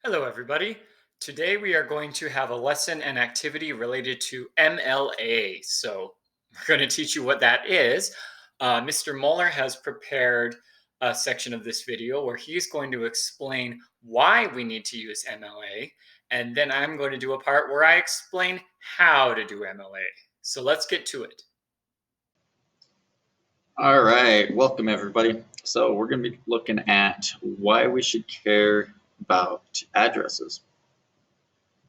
Hello, everybody. Today we are going to have a lesson and activity related to MLA. So we're going to teach you what that is. Mr. Muller has prepared a section of this video where he's going to explain why we need to use MLA. And then I'm going to do a part where I explain how to do MLA. So let's get to it. All right, welcome everybody. So we're going to be looking at why we should care about addresses.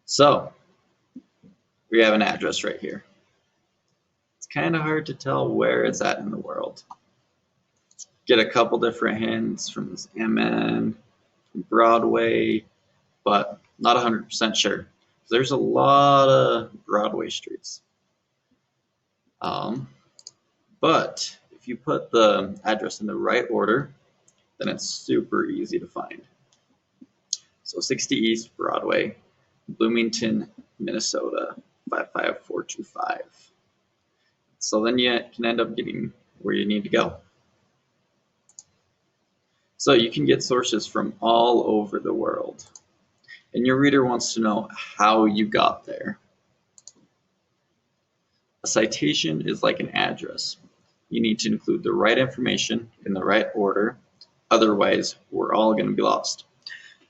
So we have an address right here. It's kind of hard to tell where it's at in the world. Get a couple different hints from this MN, from Broadway, but not 100% sure. There's a lot of Broadway streets. But if you put the address in the right order, then it's super easy to find. So 60 East Broadway, Bloomington, Minnesota, 55425. So then you can end up getting where you need to go. So you can get sources from all over the world. And your reader wants to know how you got there. A citation is like an address. You need to include the right information in the right order. Otherwise, we're all going to be lost.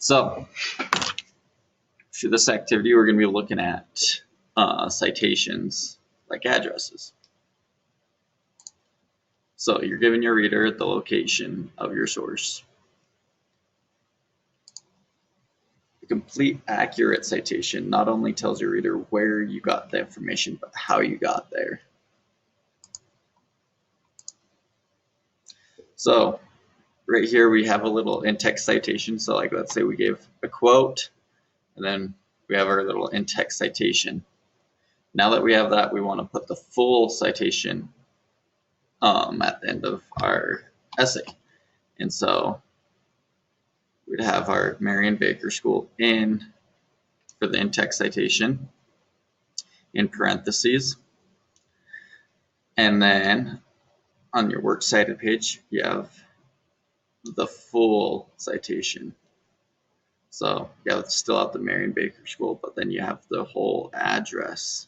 So for this activity, we're going to be looking at citations like addresses. So you're giving your reader the location of your source. A complete, accurate citation not only tells your reader where you got the information, but how you got there. So right here we have a little in-text citation. So like let's say we gave a quote, and then we have our little in-text citation. Now that we have that, we want to put the full citation at the end of our essay. And so we'd have our Marion Baker School in for the in-text citation in parentheses. And then on your Works Cited page, you have the full citation. So yeah, it's still at the Marion Baker School, but then you have the whole address.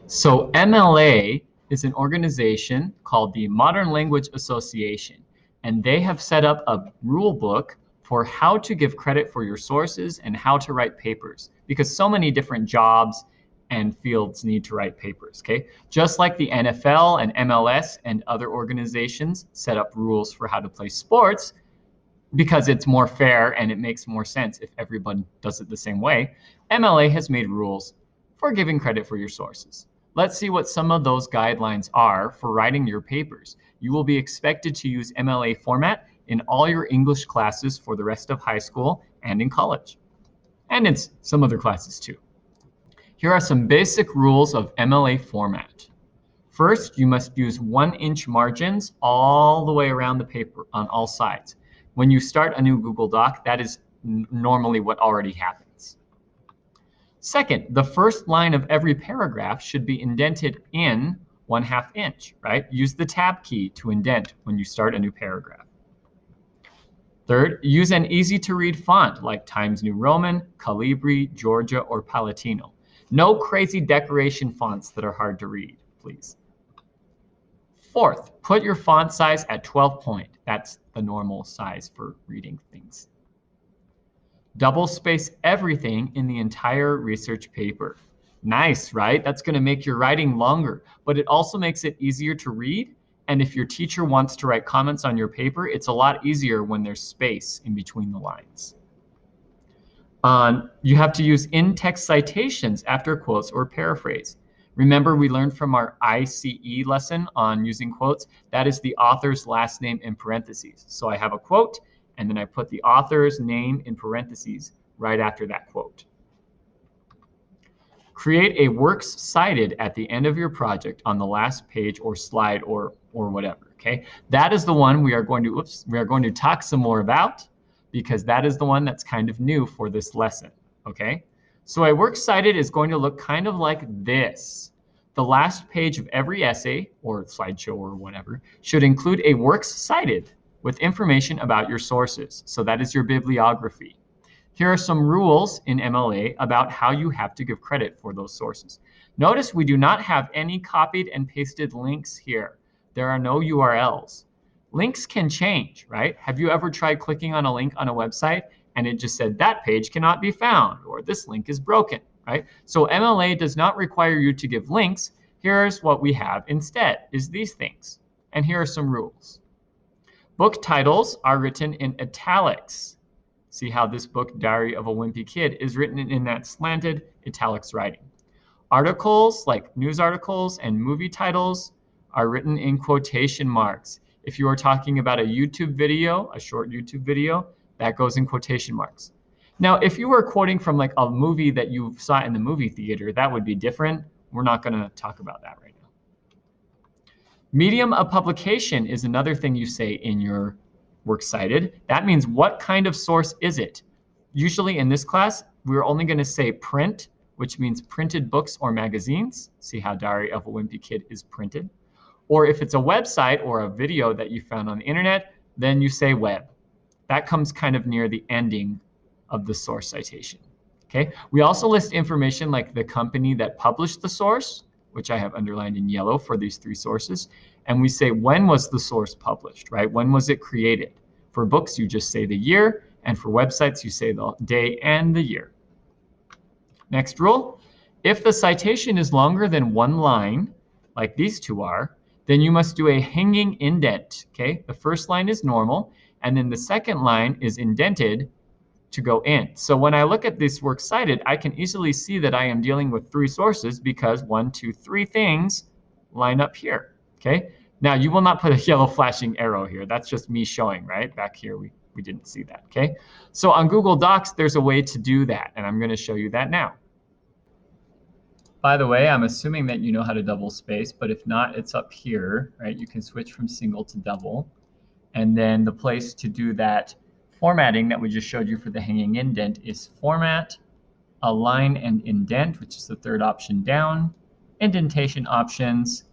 So MLA is an organization called the Modern Language Association, and they have set up a rule book for how to give credit for your sources and how to write papers, because so many different jobs and fields need to write papers, okay? Just like the NFL and MLS and other organizations set up rules for how to play sports, because it's more fair and it makes more sense if everyone does it the same way, MLA has made rules for giving credit for your sources. Let's see what some of those guidelines are for writing your papers. You will be expected to use MLA format in all your English classes for the rest of high school and in college, and in some other classes too. Here are some basic rules of MLA format. First, you must use 1-inch margins all the way around the paper on all sides. When you start a new Google Doc, that is normally what already happens. Second, the first line of every paragraph should be indented in 1/2 inch, right? Use the tab key to indent when you start a new paragraph. Third, use an easy-to-read font like Times New Roman, Calibri, Georgia, or Palatino. No crazy decoration fonts that are hard to read, please. Fourth, put your font size at 12 point. That's the normal size for reading things. Double space everything in the entire research paper. Nice, right? That's going to make your writing longer, but it also makes it easier to read. And if your teacher wants to write comments on your paper, it's a lot easier when there's space in between the lines. You have to use in-text citations after quotes or paraphrase. Remember, we learned from our ICE lesson on using quotes, that is the author's last name in parentheses. So I have a quote, and then I put the author's name in parentheses right after that quote. Create a works cited at the end of your project on the last page or slide or whatever, okay? That is the one we are going to talk some more about, because that is the one that's kind of new for this lesson, okay? So a works cited is going to look kind of like this. The last page of every essay or slideshow or whatever should include a works cited with information about your sources. So that is your bibliography. Here are some rules in MLA about how you have to give credit for those sources. Notice we do not have any copied and pasted links here. There are no URLs. Links can change, right? Have you ever tried clicking on a link on a website and it just said that page cannot be found or this link is broken, right? So MLA does not require you to give links. Here's what we have instead, is these things. And here are some rules. Book titles are written in italics. See how this book, Diary of a Wimpy Kid, is written in that slanted italics writing. Articles, like news articles and movie titles, are written in quotation marks. If you are talking about a YouTube video, a short YouTube video, that goes in quotation marks. Now, if you were quoting from like a movie that you saw in the movie theater, that would be different. We're not going to talk about that right now. Medium of publication is another thing you say in your works cited. That means what kind of source is it? Usually in this class, we're only going to say print, which means printed books or magazines. See how Diary of a Wimpy Kid is printed. Or if it's a website or a video that you found on the internet, then you say web. That comes kind of near the ending of the source citation. Okay. We also list information like the company that published the source, which I have underlined in yellow for these three sources. And we say, when was the source published, right? When was it created? For books, you just say the year. And for websites, you say the day and the year. Next rule, if the citation is longer than one line, like these two are, then you must do a hanging indent, okay? The first line is normal, and then the second line is indented to go in. So when I look at this works cited, I can easily see that I am dealing with three sources because 1, 2, 3 things line up here, okay? Now, you will not put a yellow flashing arrow here. That's just me showing, right? Back here, we didn't see that, okay? So on Google Docs, there's a way to do that, and I'm going to show you that now. By the way, I'm assuming that you know how to double space, but if not, it's up here, right? You can switch from single to double. And then the place to do that formatting that we just showed you for the hanging indent is Format, Align and Indent, which is the third option down. Indentation options,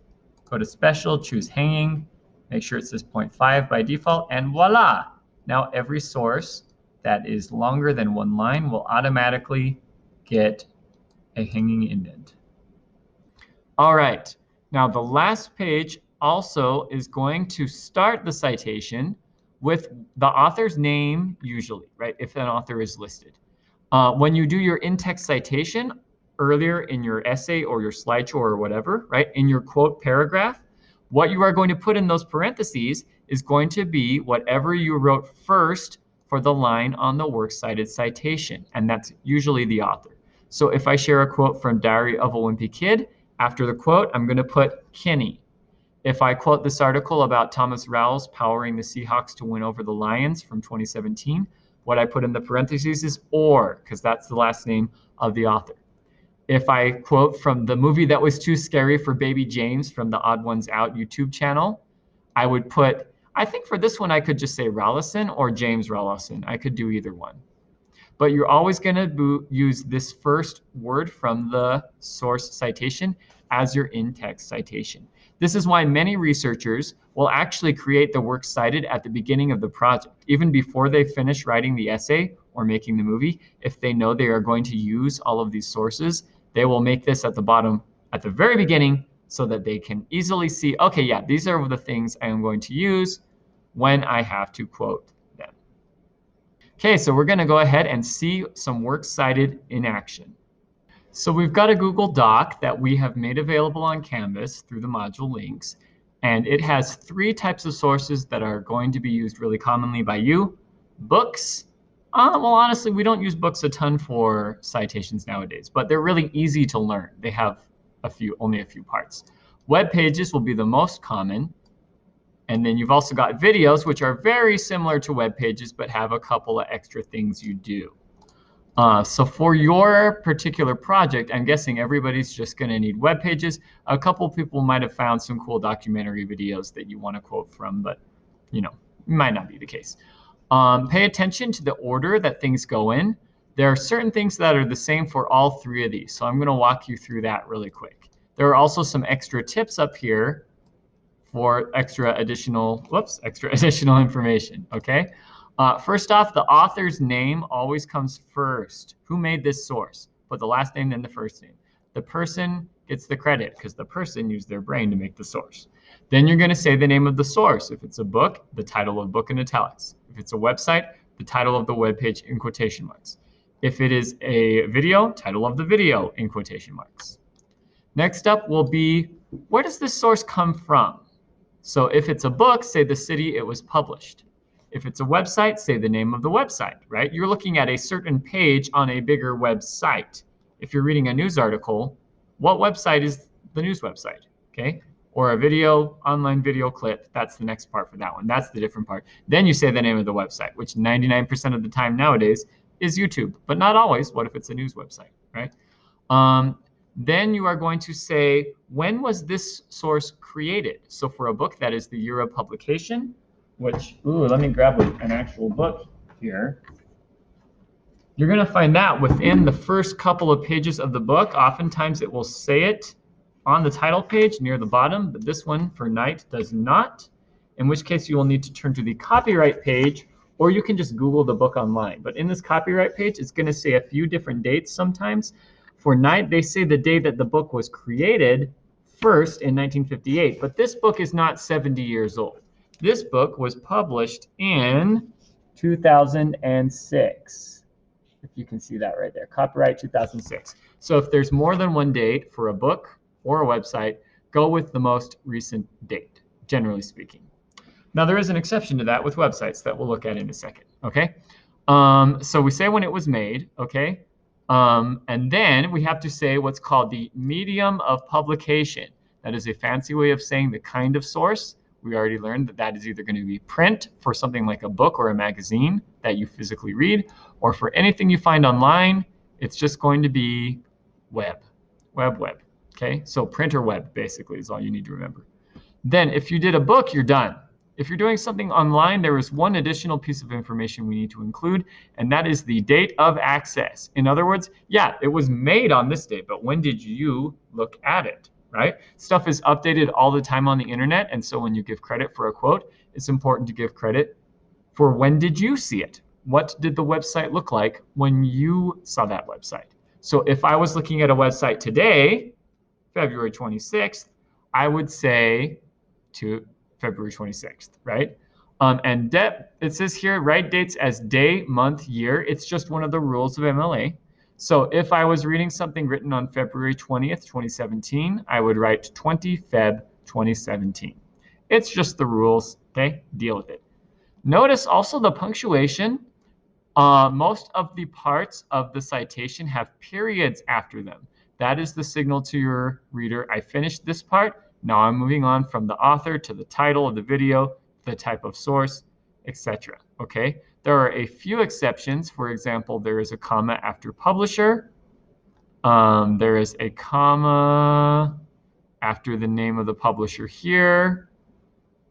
go to Special, choose Hanging, make sure it says 0.5 by default, and voila! Now every source that is longer than one line will automatically get a hanging indent. All right, now the last page also is going to start the citation with the author's name usually, right, if an author is listed. When you do your in-text citation earlier in your essay or your slideshow or whatever, right, in your quote paragraph, what you are going to put in those parentheses is going to be whatever you wrote first for the line on the works cited citation, and that's usually the author. So if I share a quote from Diary of a Wimpy Kid, after the quote, I'm going to put Kenny. If I quote this article about Thomas Rawls powering the Seahawks to win over the Lions from 2017, what I put in the parentheses is or, because that's the last name of the author. If I quote from the movie that was too scary for baby James from the Odd Ones Out YouTube channel, I would put, I think for this one I could just say Rawlison or James Rawlison. I could do either one. But you're always going to use this first word from the source citation as your in-text citation. This is why many researchers will actually create the works cited at the beginning of the project, even before they finish writing the essay or making the movie. If they know they are going to use all of these sources, they will make this at the bottom at the very beginning so that they can easily see, okay, yeah, these are the things I am going to use when I have to quote them. Okay, so we're going to go ahead and see some works cited in action. So we've got a Google Doc that we have made available on Canvas through the module links, and it has three types of sources that are going to be used really commonly by you. Books. Well, honestly, we don't use books a ton for citations nowadays, but they're really easy to learn. They have only a few parts. Web pages will be the most common. And then you've also got videos, which are very similar to web pages, but have a couple of extra things you do. So for your particular project, I'm guessing everybody's just going to need web pages. A couple people might have found some cool documentary videos that you want to quote from, but it might not be the case. Pay attention to the order that things go in. There are certain things that are the same for all three of these, so I'm going to walk you through that really quick. There are also some extra tips up here for extra additional information, okay? First off, the author's name always comes first. Who made this source? Put the last name, then the first name. The person gets the credit because the person used their brain to make the source. Then you're going to say the name of the source. If it's a book, the title of the book in italics. If it's a website, the title of the web page in quotation marks. If it is a video, title of the video in quotation marks. Next up will be, where does this source come from? So if it's a book, say the city it was published. If it's a website, say the name of the website, right? You're looking at a certain page on a bigger website. If you're reading a news article, what website is the news website, okay? Or a video, online video clip, that's the next part for that one. That's the different part. Then you say the name of the website, which 99% of the time nowadays is YouTube, but not always. What if it's a news website, right? Then you are going to say, when was this source created? So for a book, that is the year of publication, which, let me grab an actual book here. You're going to find that within the first couple of pages of the book. Oftentimes it will say it on the title page near the bottom, but this one for Night does not, in which case you will need to turn to the copyright page, or you can just Google the book online. But in this copyright page, it's going to say a few different dates sometimes. For Night, they say the day that the book was created first in 1958, but this book is not 70 years old. This book was published in 2006. If you can see that right there, copyright 2006. So if there's more than one date for a book or a website, go with the most recent date, generally speaking. Now there is an exception to that with websites that we'll look at in a second, okay? So we say when it was made, okay? And then we have to say what's called the medium of publication. That is a fancy way of saying the kind of source. We already learned that that is either going to be print for something like a book or a magazine that you physically read, or for anything you find online, it's just going to be web. Okay? So print or web, basically, is all you need to remember. Then if you did a book, you're done. If you're doing something online, there is one additional piece of information we need to include, and that is the date of access. In other words, yeah, it was made on this date, but when did you look at it, right? Stuff is updated all the time on the internet, and so when you give credit for a quote, it's important to give credit for when did you see it? What did the website look like when you saw that website? So if I was looking at a website today, February 26th, I would say to February 26th, right? And it says here, write dates as day, month, year. It's just one of the rules of MLA. So if I was reading something written on February 20th, 2017, I would write 20 Feb 2017. It's just the rules, okay? Deal with it. Notice also the punctuation. Most of the parts of the citation have periods after them. That is the signal to your reader, I finished this part. Now I'm moving on from the author to the title of the video, the type of source, etc. Okay? There are a few exceptions. For example, there is a comma after publisher. There is a comma after the name of the publisher here.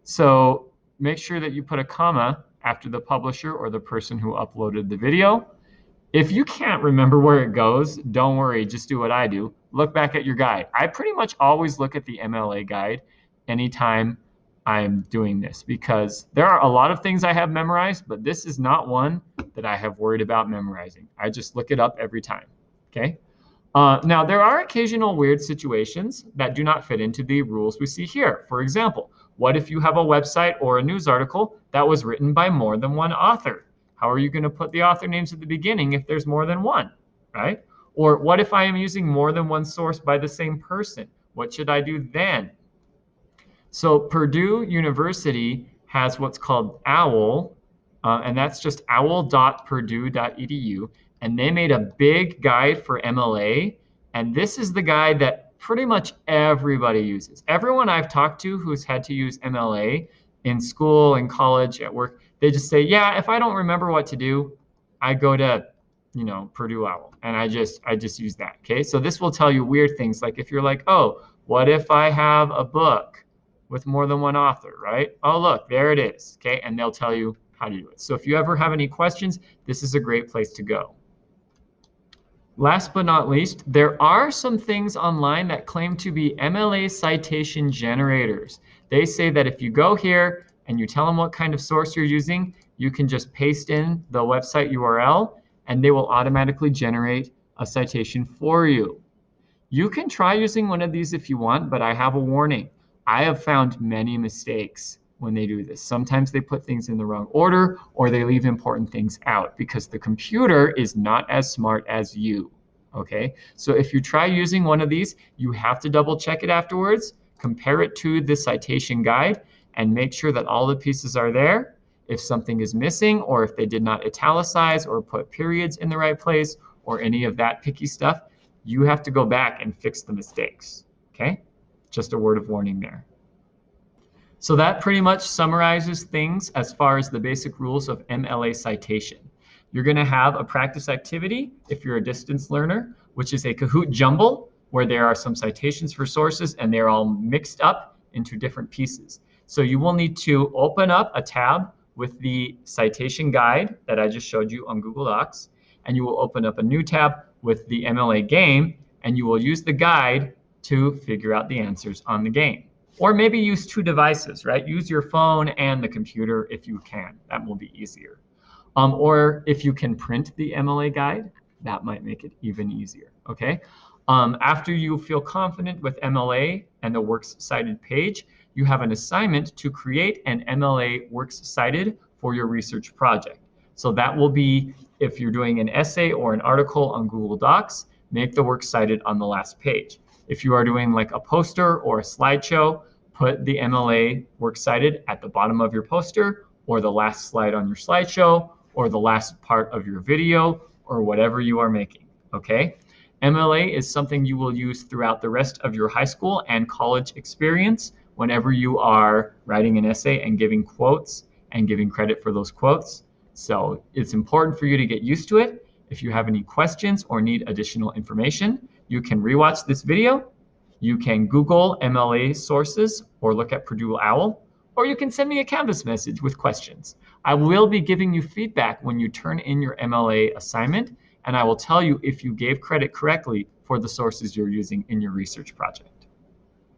So make sure that you put a comma after the publisher or the person who uploaded the video. If you can't remember where it goes, don't worry, just do what I do. Look back at your guide. I pretty much always look at the MLA guide anytime I'm doing this because there are a lot of things I have memorized, but this is not one that I have worried about memorizing. I just look it up every time, okay? Now, there are occasional weird situations that do not fit into the rules we see here. For example, what if you have a website or a news article that was written by more than one author? How are you going to put the author names at the beginning if there's more than one, right? Or what if I am using more than one source by the same person? What should I do then? So Purdue University has what's called OWL, and that's just owl.purdue.edu, and they made a big guide for MLA, and this is the guide that pretty much everybody uses. Everyone I've talked to who's had to use MLA in school, in college, at work, they just say, yeah, if I don't remember what to do, I go to, Purdue OWL, and I just use that, okay? So this will tell you weird things, like if you're like, oh, what if I have a book with more than one author, right? Oh, look, there it is, okay? And they'll tell you how to do it. So if you ever have any questions, this is a great place to go. Last but not least, there are some things online that claim to be MLA citation generators. They say that if you go here and you tell them what kind of source you're using, you can just paste in the website URL and they will automatically generate a citation for you. You can try using one of these if you want, but I have a warning. I have found many mistakes when they do this. Sometimes they put things in the wrong order or they leave important things out because the computer is not as smart as you. Okay, so if you try using one of these, you have to double check it afterwards, compare it to the citation guide, and make sure that all the pieces are there. If something is missing, or if they did not italicize or put periods in the right place, or any of that picky stuff, you have to go back and fix the mistakes. Okay, just a word of warning there. So that pretty much summarizes things as far as the basic rules of MLA citation. You're going to have a practice activity if you're a distance learner, which is a Kahoot jumble where there are some citations for sources and they're all mixed up into different pieces. So you will need to open up a tab with the citation guide that I just showed you on Google Docs, and you will open up a new tab with the MLA game, and you will use the guide to figure out the answers on the game. Or maybe use two devices, right? Use your phone and the computer if you can. That will be easier. Or if you can print the MLA guide, that might make it even easier, okay? After you feel confident with MLA and the Works Cited page, you have an assignment to create an MLA Works Cited for your research project. So that will be, if you're doing an essay or an article on Google Docs, make the Works Cited on the last page. If you are doing like a poster or a slideshow, put the MLA Works Cited at the bottom of your poster or the last slide on your slideshow or the last part of your video or whatever you are making, okay? MLA is something you will use throughout the rest of your high school and college experience whenever you are writing an essay and giving quotes and giving credit for those quotes. So it's important for you to get used to it. If you have any questions or need additional information, you can rewatch this video. You can Google MLA sources or look at Purdue OWL, or you can send me a Canvas message with questions. I will be giving you feedback when you turn in your MLA assignment, and I will tell you if you gave credit correctly for the sources you're using in your research project.